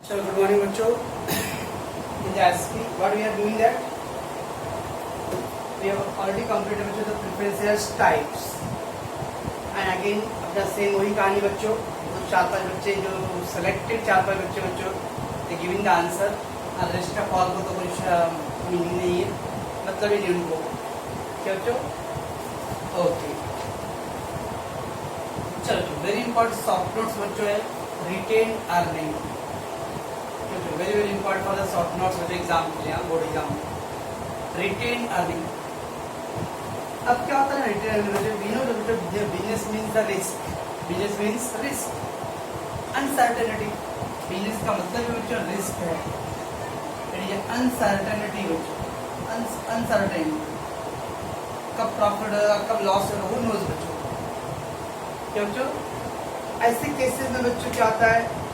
So good morning बच्चों. In the ASCII, what we are doing that we have already completed बच्चों the preferences types. And again अपना same वही कहानी बच्चों. जो 4-5 बच्चे जो selected 4-5 बच्चों they giving the answer. और rest of all को तो कुछ मीनिंग नहीं है, मतलब ही नहीं उनको. क्या बच्चों? ओके. चलो वेरी इंपॉर्टेंट सॉफ्ट नोट्स बच्चों है retained earning. Very very important for the short notes with exam के लिए, बोर्ड एग्जाम में. Retained earning. अब क्या होता है retained earning? We know business means the risk. Business means risk, uncertainty. Business का मतलब बच्चों रिस्क है. अनसर्टेनिटी बच्चों, अनसर्टेन. कब प्रॉफिट होगा कब लॉस होगा वो नोज बच्चों. क्या बच्चों? ऐसे केसेस में बच्चों क्या होता है,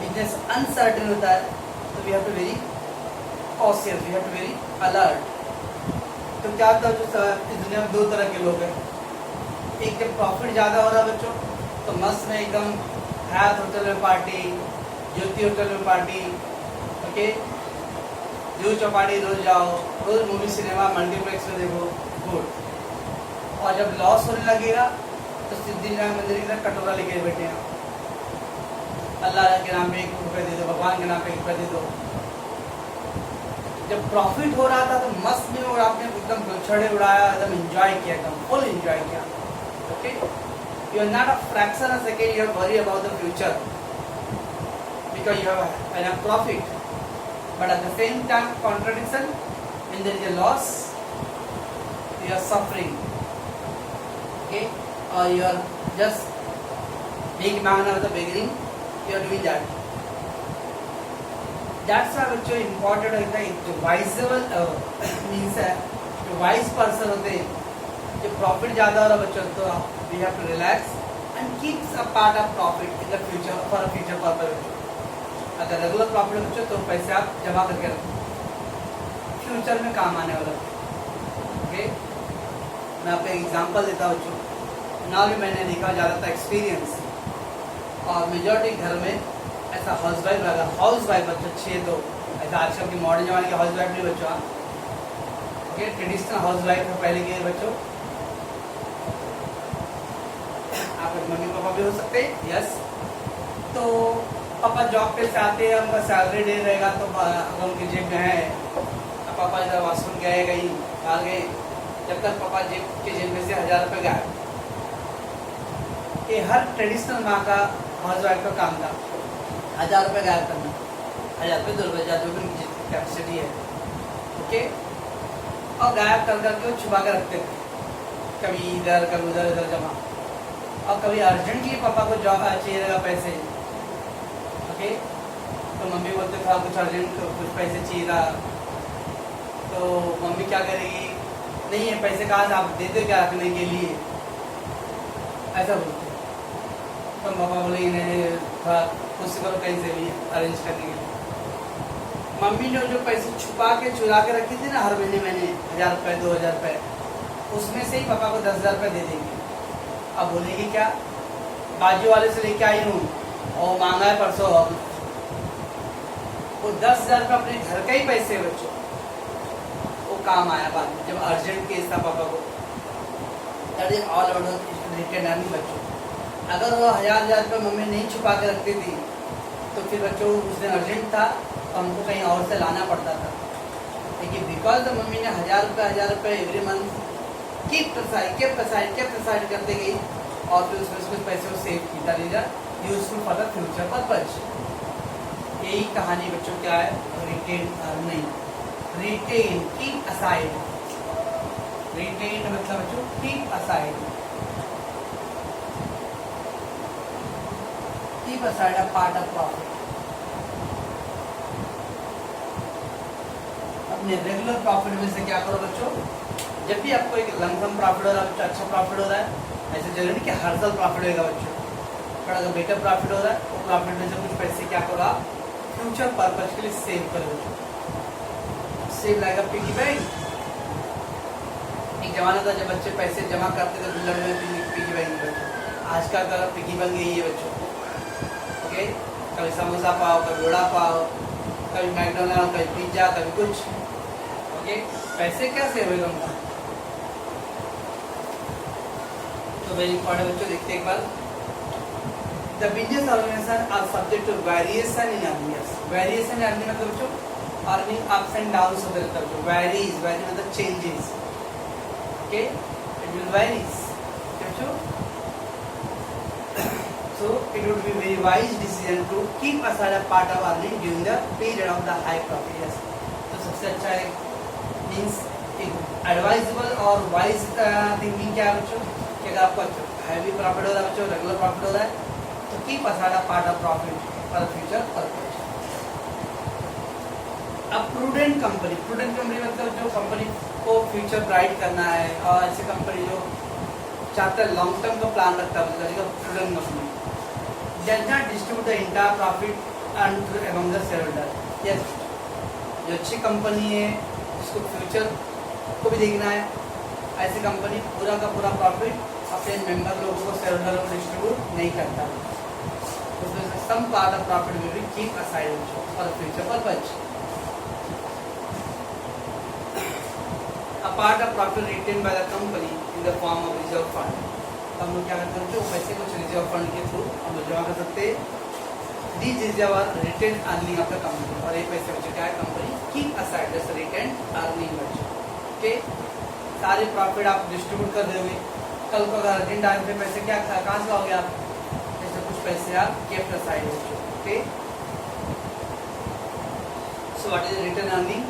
बिजनेस अनसर्टेन होता है तो we have to very cautious, we have to very alert. तो क्या होता है जो इस दुनिया में दो तरह के लोग हैं. एक जब प्रॉफिट ज़्यादा हो रहा है बच्चों तो मस्त में एकदम हयात होटल में पार्टी, ज्योति होटल में पार्टी, ओके, जूह चौपाटी रोज जाओ, रोज मूवी सिनेमा मल्टीप्लेक्स में देखो, गुड. और जब लॉस होने लगेगा तो सिद्धिविनायक मंदिर की तरफ कटोरा लेके बैठे हैं. अल्लाह के नाम पे 1 रुपये दे दो, भगवान के नाम पे 1 रुपये दे दो. जब प्रॉफिट हो रहा था तो मस्त में और आपने एकदम गुलछड़े उड़ाया, एकदम एंजॉय किया, एकदम फुल एंजॉय किया. Okay, you are not a fraction of second you are worry about the future because you have enough profit. But at the same time contradiction, when there is a loss you are suffering. Okay, or you are just big man at the beginning, you are doing that. That's why बच्चों important होता है जो वाइजेबल means है, जो wise person होते हैं, जो profit ज़्यादा हो रहा बच्चों तो we have to relax and keeps a part of profit in the future for a future purpose. अगर रेगुलर प्रॉफिट है बच्चों तो पैसे आप जमा करके रखो, फ्यूचर में काम आने वाला. ओके, मैं आपको एग्जाम्पल देता हूँ बच्चों. ना भी मैंने देखा ज़्यादातर एक्सपीरियंस और मेजॉरिटी घर में ऐसा हाउस वाइफ लगा. हाउस वाइफ बच्चों 6 तो ऐसा आजकल की मॉडर्न जमाने के हाउस वाइफ नहीं बच्चों. ओके, ट्रेडिशनल हाउस वाइफ है पहले के बच्चों. आप मम्मी पापा भी हो सकते हैं. यस, तो पापा जॉब पे से आते हैं, उनका सैलरी डे रहेगा तो अगर उनकी जेब में है, अब पापा इधर वॉशरूम गए गई आ गए, जब तक पापा जेब में से 1000 रुपये गए. ये हर ट्रेडिशनल माँ का हाउस वाइफ का काम था, 1000 रुपये गायब करना. 1000 रुपये 2 रुपये जो भी उनकी कैपेसिटी है. ओके, और गायब कर करके वो छुपा कर रखते थे, कभी इधर कभी उधर इधर जमा. और कभी अर्जेंटली पापा को जॉब चाहिए रहेगा पैसे. ओके, तो मम्मी बोलते था कुछ अर्जेंट कुछ पैसे चाहिए था, तो मम्मी क्या करेगी, नहीं है पैसे कहाँ से आप दे दो क्या रखने के लिए, ऐसा बोलते. तो पापा बोलेंगे नहीं थोड़ा कुछ करो कहीं से भी अरेंज करने के लिए. मम्मी ने जो पैसे छुपा के चुरा के रखी थी ना हर महीने 1000 रुपये 2000 रुपये, उसमें से ही पापा को 10,000 रुपये दे देंगे. अब बोलेगी क्या, बाजू वाले से लेके आई हूँ और मांगा है परसों. अब वो 10,000 रुपये अपने घर का ही पैसे बच्चों, वो काम आया बाद में जब अर्जेंट केस था पापा को. That is all about retained earning बच्चों. अगर वो 1000 रुपये मम्मी नहीं छुपा के रखती थी तो फिर बच्चों उस दिन अर्जेंट था तो हमको कहीं और से लाना पड़ता था. लेकिन बिकॉज मम्मी ने 1000 रुपये एवरी मंथ कीप असाइड करते गई और फिर उसमें कुछ पैसे को सेव किया रहेगा useful for the future purpose. यही कहानी बच्चों क्या है, retained earning. Retained keep aside, retained मतलब बच्चों keep aside, keep aside a part of profit. अपने रेगुलर प्रॉफिट में से क्या करो बच्चों, जब भी आपको एक लमसम प्रॉफिट हो रहा है बच्चों, अच्छा प्रॉफिट हो रहा है, ऐसे जरूरी नहीं कि हर साल प्रॉफिट होगा बच्चों, पर अगर बेटर प्रॉफिट हो रहा है वो प्रॉफिट में से कुछ पैसे क्या करो आप फ्यूचर पर्पज के लिए सेव करो बच्चों. सेव लाइक अ पिगी बैंक. एक जमाना था जब बच्चे पैसे जमा करते थे गुल्लड़ में पिगी बैंक बच्चों. आज का पिगी बैंक यही है बच्चों. ओके, कभी समोसा पाव, कभी वड़ा पाव, कभी मैकडोनल्ड, कभी पिज्जा, कभी कुछ। ओके, पैसे क्या सेव होगा उनका? तो वेरी इंपॉर्टेंट बच्चों, देखते एक बार। The business organization are subject to variation in earnings. Variation in earning मतलब बच्चों earning ups and downs होते रहता है बच्चों। Varies मतलब changes. Okay, it will varies. बच्चों, so it would be very wise decision to keep aside a part of earning during the period of the high profit. Yes. तो सबसे अच्छा है means advisable और wise thinking क्या है बच्चों कि अगर आपको हैवी प्रॉफिट हो रहा है बच्चों, रेगुलर प्रॉफिट हो रहा है तो keep aside a part of profit for future purpose. अब प्रूडेंट कंपनी मतलब जो कंपनी को फ्यूचर ब्राइट करना है और ऐसी कंपनी जो चाहता है लॉन्ग टर्म का प्लान रखता है मतलब prudent company does not distribute the entire profit earned among the shareholder. Yes, जो अच्छी कंपनी है जिसको फ्यूचर को भी देखना है, ऐसी कंपनी पूरा का पूरा प्रॉफिट अपने मेंबर लोगों को, शेयर होल्डर को डिस्ट्रीब्यूट नहीं करता। उसमें से some part of profit will be keep aside for future purpose. A part of profit retained by the company in the form of reserve fund. हम लोग क्या करते हैं जो पैसे कुछ रिजर्व फंड के थ्रू हम लोग जमा कर सकते हैं। These reserve are retained earning of the company, और ये पैसे बच्चे क्या है company keep aside this retained earning बच्चे। ओके, सारे प्रॉफिट आप डिस्ट्रीब्यूट कर दोगे, कल को अगर अर्जेंट टाइम पे पैसे क्या कहाँ से आओगे आप, जैसे कुछ पैसे आप केप्ट असाइड हो। Okay, so what is return earning?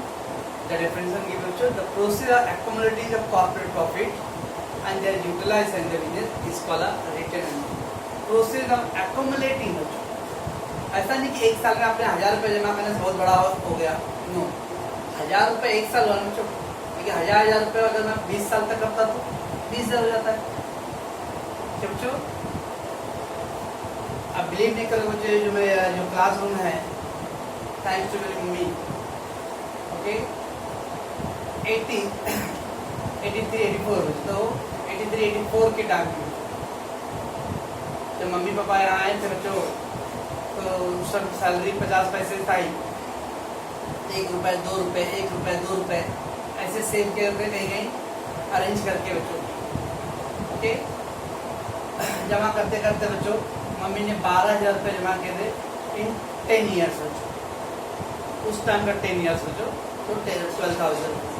The definition given बच्चों, the process of accumulating of corporate profit and their utilise in the business is called a return earning. Process of accumulating बच्चों, ऐसा नहीं कि एक साल में आपने 1000 रुपये जमा करने से बहुत बड़ा हो गया। नो, 1000 रुपये एक साल वाले बच्चों, लेकिन 1000 रुपये अगर मैं 20 साल तक करता तो 20,000 हो जाता है। बच्चों आप बिलीव नहीं करोगे मुझे, जो मेरा जो क्लासरूम है, थैंक्स टू मेरी मम्मी, ओके, 83-84 तो 83-84 के टाइम में जब मम्मी पापा यहाँ आए थे बच्चों तो उस समय सैलरी 50 पैसे था ही। 1 रुपये 2 रुपये 1 रुपये 2 रुपये ऐसे सेव करके कहीं कहीं अरेंज करके बच्चों। ओके, जमा करते करते बच्चों मम्मी ने 12,000 रुपये जमा किए थे इन 10 ईयर्स बच्चों। उस टाइम का 10 ईयर्स बच्चों तो 12,000 रुपये,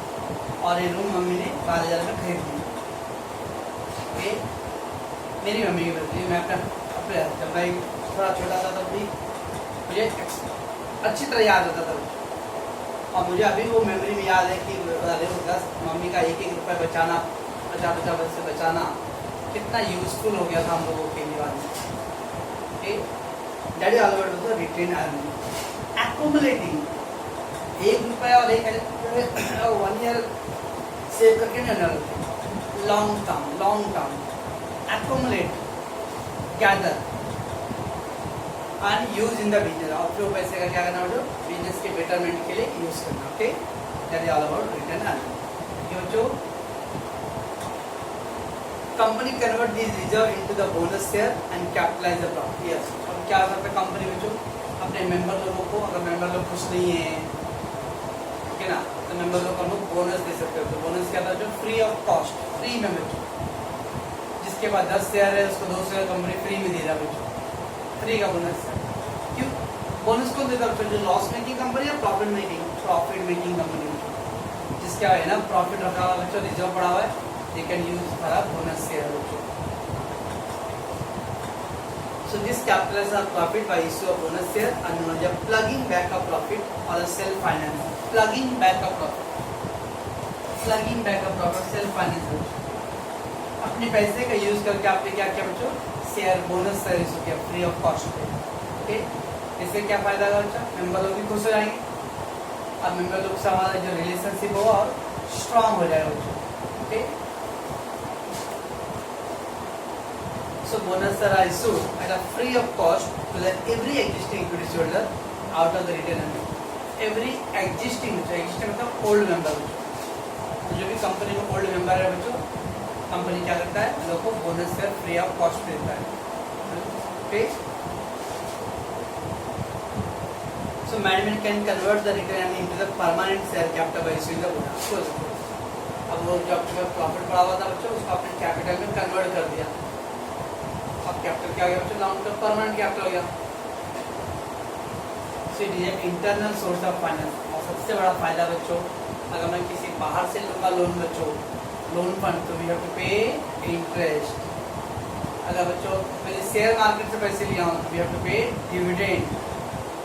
और ये रूम मम्मी ने 12,000 में खरीद ली। ओके, मेरी मम्मी की बच्ची, मैं अपने जब मैं थोड़ा छोटा था तब भी मुझे अच्छी तरह याद आता था बच्चों, और मुझे अभी वो मेमोरी में याद है कि मम्मी का 1-1 रुपये बचाना, 50-50 पैसे बचाना कितना यूजफुल हो गया था हम लोगों के लिए। डैडी ऑलवेज रिटेन अर्निंग एक्युमुलेटिंग, 1 रुपया और 1 ईयर सेव करके नहीं, long term accumulate, gather and use in the business. और जो पैसे का क्या करना जो बिजनेस के बेटरमेंट के लिए यूज करना। Okay, that is all about return earning. जो company convert this reserve into the bonus share and capitalise the profit. Yes, अब क्या करता है कंपनी में जो अपने मेंबर लोगों को, अगर मेंबर लोग खुश नहीं है, ठीक है ना, तो मेंबर लोग को बोनस दे सकते हो। तो बोनस क्या था जो फ्री ऑफ कॉस्ट, फ्री में बच्चों, जिसके बाद 10 शेयर है उसको 2 शेयर कंपनी फ्री में दे रहा बच्चों, फ्री का बोनस। क्यों बोनस को देता बच्चों? जो लॉस मेकिंग कंपनी या प्रॉफिट मेकिंग कंपनी, जिसका है ना प्रॉफिट रखा हुआ बच्चों, रिजर्व पड़ा हुआ है, they can use for a bonus share also. So this capitalizes our profit by issue of bonus share and known as a plugging back of profit or a self finance. Plugging back of profit self finance। अपने पैसे का use करके आपने क्या किया बच्चों? Share bonus share issue किया free of cost पे। ओके, इससे क्या फायदा होगा बच्चा? मेंबर लोग भी खुश हो जाएंगे और मेंबर लोग से हमारा जो रिलेशनशिप होगा और स्ट्रांग हो जाएगा बच्चों। Okay, so bonus are issued at a free of cost to the every existing equity holder out of the return earning. Every existing मतलब ओल्ड मेंबर बच्चों, जो भी कंपनी में ओल्ड मेंबर है बच्चों, कंपनी क्या करता है लोगों को bonus share free of cost देता है। Okay, So management can convert the return into the permanent share capital by issuing the bonus. अब वो जो आपके पास प्रॉफिट पड़ा हुआ था बच्चों, उसको आपने कैपिटल में कन्वर्ट कर दिया। अब कैपिटल क्या हो गया बच्चों? लॉन्ग टर्म परमानेंट कैपिटल हो गया। So it is an internal source of finance. और सबसे बड़ा फायदा बच्चों, अगर मैं किसी बाहर से लूँगा लोन बच्चों, लोन फंड, तो वी हैव टू पे इंटरेस्ट। अगर बच्चों मैंने शेयर मार्केट से पैसे लिया हूँ तो वी हैव टू पे डिविडेंड।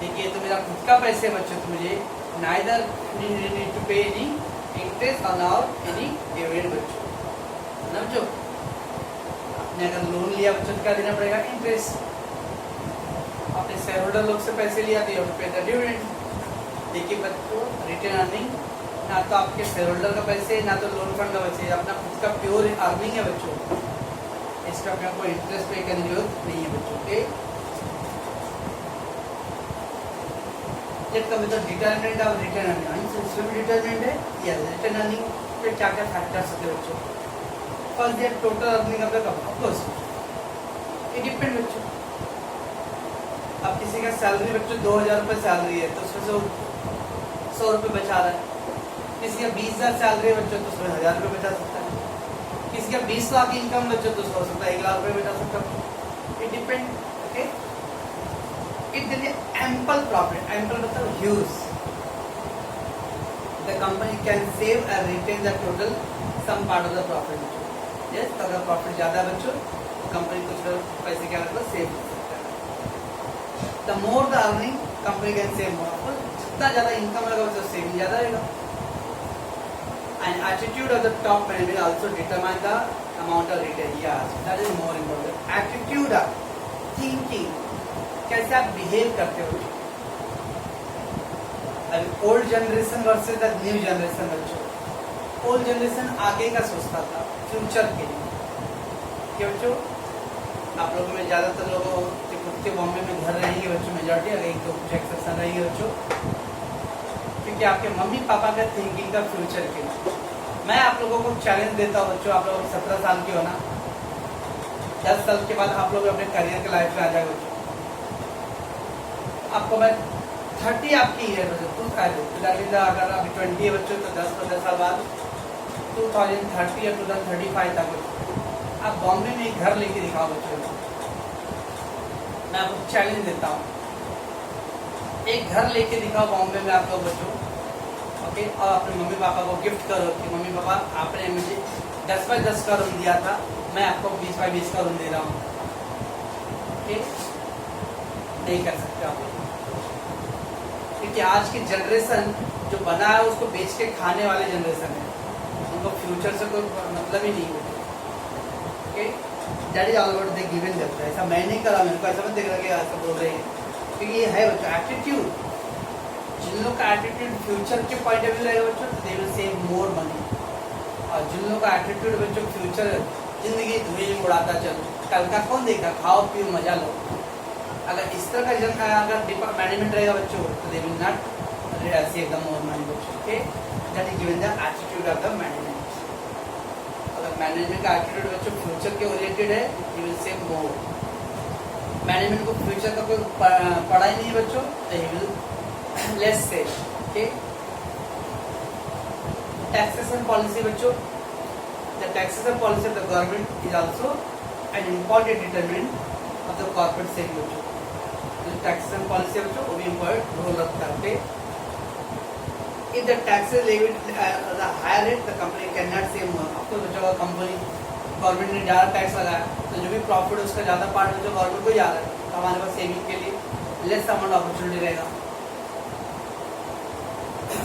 देखिए तो मेरा खुद का पैसे बच्चों, तो मुझे नाइदर नीड टू पे एनी इंटरेस्ट और नॉट एनी डिविडेंड बच्चों, ना बच्चों। आपने अगर लोन लिया बच्चों तो क्या देना पड़ेगा? इंटरेस्ट। अपने शेयर होल्डर लोग से पैसे लिया तो यू हैव टू पे द डिविडेंड। देखिए बच्चों, रिटर्न अर्निंग ना तो आपके शेयर होल्डर का पैसे, ना तो लोन फंड का पैसे, अपना खुद का प्योर अर्निंग है बच्चों। इसका अपने आपको इंटरेस्ट पे करने की जरूरत नहीं है बच्चों के। जब कभी तो डिटरमिनेंट ऑफ रिटर्न अर्निंग, इसमें भी डिटरमिनेंट है या रिटर्न अर्निंग पे क्या क्या फैक्टर्स होते हैं बच्चों? फर्स्ट दिया total earning of the company, of course it depend बच्चों। अब किसी का सैलरी बच्चों 2000 रुपये सैलरी है तो उसमें से 100 रुपये बचा रहा है। किसी का 20,000 सैलरी है बच्चों तो उसमें 1000 रुपये बचा सकता है। किसी का 20 लाख इनकम बच्चों तो हो सकता है 1 लाख रुपये बचा सकता है। It depend, okay. It there is ample profit, ample मतलब huge. The company can save and retain the total sum part of the profit. Yes, तो अगर प्रॉफिट ज्यादा है बच्चों तो कंपनी कुछ पैसे क्या करता है? सेव कर सकता है। The more the earning company can save मोर। जितना ज्यादा इनकम रहेगा तो सेविंग ज्यादा रहेगा। And attitude of the top management also determine the amount of return. Yes, that is more important. Attitude of thinking, कैसे आप बिहेव करते हो। अभी old generation versus the new generation बच्चों। ओल्ड जनरेशन आगे का सोचता था, फ्यूचर के लिए। क्या बच्चों? आप लोगों में ज्यादातर लोगों के बॉम्बे में घर रहेंगे बच्चों, मेजॉरिटी, अगर एक दो कुछ एक्सेप्शन रहेंगे बच्चों, क्योंकि आपके मम्मी पापा का थिंकिंग का फ्यूचर के लिए। मैं आप लोगों को चैलेंज देता हूँ बच्चों, आप लोग 17 साल के हो ना, 10 साल के बाद आप लोग अपने करियर के लाइफ में आ जाए बच्चों। आपको मैं 30 आपकी ईयर बच्चों, अगर अभी 20 है बच्चों तो 10-15 साल बाद 2030 या 2035 तक बच्चों आप बॉम्बे में एक घर लेके दिखाओ बच्चों। मैं आपको चैलेंज देता हूँ, एक घर लेके दिखाओ बॉम्बे में आप लोग बच्चों, ओके। और अपने मम्मी पापा को गिफ्ट करो कि मम्मी पापा आपने मुझे 10x10 का रूम दिया था, मैं आपको 20x20 का रूम दे रहा हूँ, ओके। नहीं कर सकते आप लोग, क्योंकि आज की जनरेशन जो बना है उसको बेच के खाने वाले जनरेशन है। उनको फ्यूचर से कोई मतलब ही नहीं है, okay. That is all about the given left. ऐसा मैं नहीं करा, मेरे को ऐसा मत देख रहा कि ऐसा बोल रहे हैं, क्योंकि ये है बच्चों एटीट्यूड। जिन लोग का एटीट्यूड फ्यूचर के पॉइंट ऑफ व्यू रहेगा बच्चों तो they will save more money. और जिन लोग का एटीट्यूड बच्चों फ्यूचर जिंदगी धुएं उड़ाता चलो, कल का कौन देखा, खाओ पियो मजा लो। अगर इस तरह का अगर मैनेजमेंट रहेगा बच्चों तो they will not save the more money बच्चों, okay. That is given the attitude of the management. अगर मैनेजमेंट का एटीट्यूड बच्चों फ्यूचर के ओरिएंटेड है, you will save more. Management को फ्यूचर का कोई पढ़ा ही नहीं बच्चों तो he will less save, okay. Taxation policy बच्चों, the taxation policy of the government is also an important determinant of the corporate saving बच्चों। जो टैक्सेशन पॉलिसी बच्चों वो भी इम्पोर्टेंट रोल रखता है, okay. If the taxes levied the higher rate the company can not save more. अब तो बच्चों का कंपनी गवर्नमेंट ने ज़्यादा टैक्स लगाया तो जो भी प्रॉफिट उसका ज़्यादा पार्ट जो गवर्नमेंट को जा रहा है, तो हमारे पास सेविंग के लिए लेस अमाउंट अपॉर्चुनिटी रहेगा।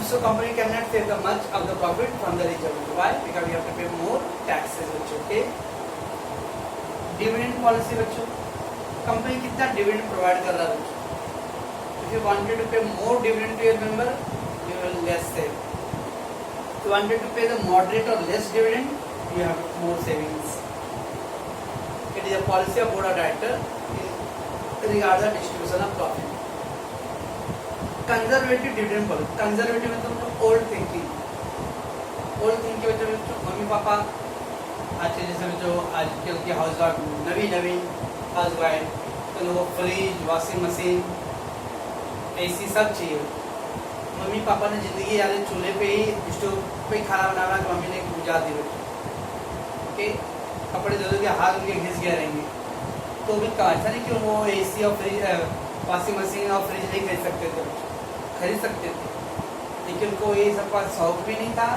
So company cannot save the much of the profit from the reserve. Why? Because we have to pay more taxes बच्चों, okay? Dividend policy बच्चों, कंपनी कितना डिविडेंड प्रोवाइड कर रहा है बच्चों। If you wanted to pay more dividend to your member, you will less save. If you wanted to pay the moderate or less dividend, you have more savings. It is a policy of board of directors regarding the distribution of profit. Conservative dividend policy, conservative मतलब old thinking. Old thinking बच्चों mummy papa आज के जैसे बच्चों आजकल के house wife, नवी house wife, तो लोग फ्रिज, वॉशिंग मशीन, एसी सब चाहिए। मम्मी पापा ने ज़िंदगी याद चूल्हे पे ही स्टोव पे ही खाना बना के मम्मी ने गुजार दी बच्चों। ओके, कपड़े धो के हाथ उनके घिस गए रहेंगे, तो भी ऐसा नहीं कि वो एसी और फ्रिज, वॉशिंग मशीन और फ्रिज नहीं खरीद सकते थे, खरीद सकते थे, लेकिन उनको ये सब का शौक भी नहीं था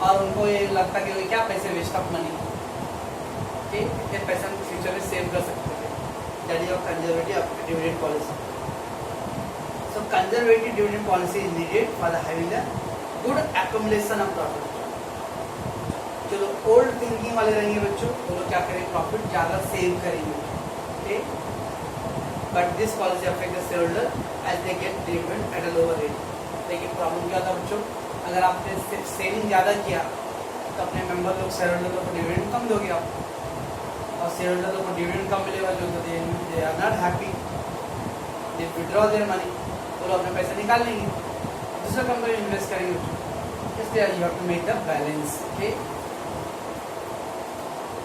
और उनको ये लगता कि क्या पैसे वेस्ट ऑफ मनी, ओके, इतने पैसा हम फ्यूचर में सेव कर सकते थे। That is of conservative dividend policy. So conservative dividend policy is needed for the having a good accumulation of profit। चलो ओल्ड थिंकिंग वाले रहेंगे बच्चों, वो लोग क्या करेंगे, प्रॉफिट ज़्यादा सेव करेंगे, okay. But this policy affect the shareholder as they get dividend at a lower rate. लेकिन प्रॉब्लम क्या था बच्चों, अगर आपने सेविंग ज़्यादा किया तो अपने मेंबर लोग शेयर होल्डर को डिविडेंड कम दोगे आप, और शेयर होल्डर को डिविडेंड कम मिलेगा जो तो they are not happy, they withdraw their money, वो अपने पैसे निकाल लेंगे, दूसरा कंपनी में इन्वेस्ट करेंगे। इसलिए you have to make the balance, okay.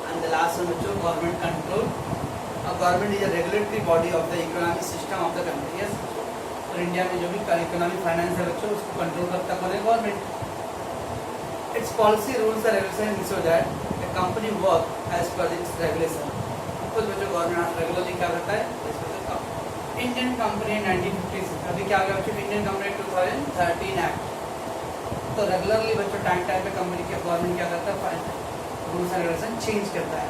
And the last one बच्चों, government control. Government is a regulatory body of the economic system of the country. Yes, और इंडिया में जो भी इकोनॉमिक फाइनेंस है बच्चों, उसको कंट्रोल करता कौन है, government. It's policy rules and regulation ensure that the company work as per its regulation. कुछ बच्चों गवर्नमेंट रेगुलरली क्या करता है, इंडियन कंपनी 1956, अभी क्या गया बच्चों, इंडियन कंपनी 2013 एक्ट। तो रेगुलरली बच्चों टाइम टाइम पे कंपनी के गवर्नमेंट क्या करता है, रूल्स एंड रेगुलेशन चेंज करता है।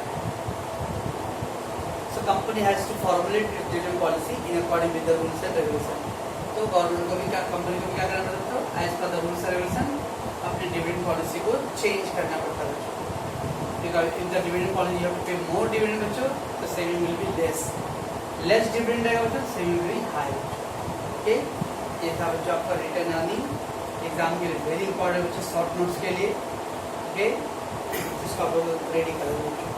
So company has to formulate its dividend policy in according with the rules and regulation. तो गवर्नमेंट को भी क्या, कंपनी को भी क्या करना पड़ता है, as per the rules and regulation अपनी डिविडेंड पॉलिसी को चेंज करना पड़ता है बच्चों। Because in the dividend policy you have to pay more dividend बच्चों, तो saving will be less dividend रहेगा बच्चों, saving will be high, okay. ये था बच्चों आपका रिटर्न अर्निंग एग्जाम के लिए वेरी इंपॉर्टेंट बच्चों, शॉर्ट नोट्स के लिए, ओके। इसको आप लोग रेडी कर लो बच्चों।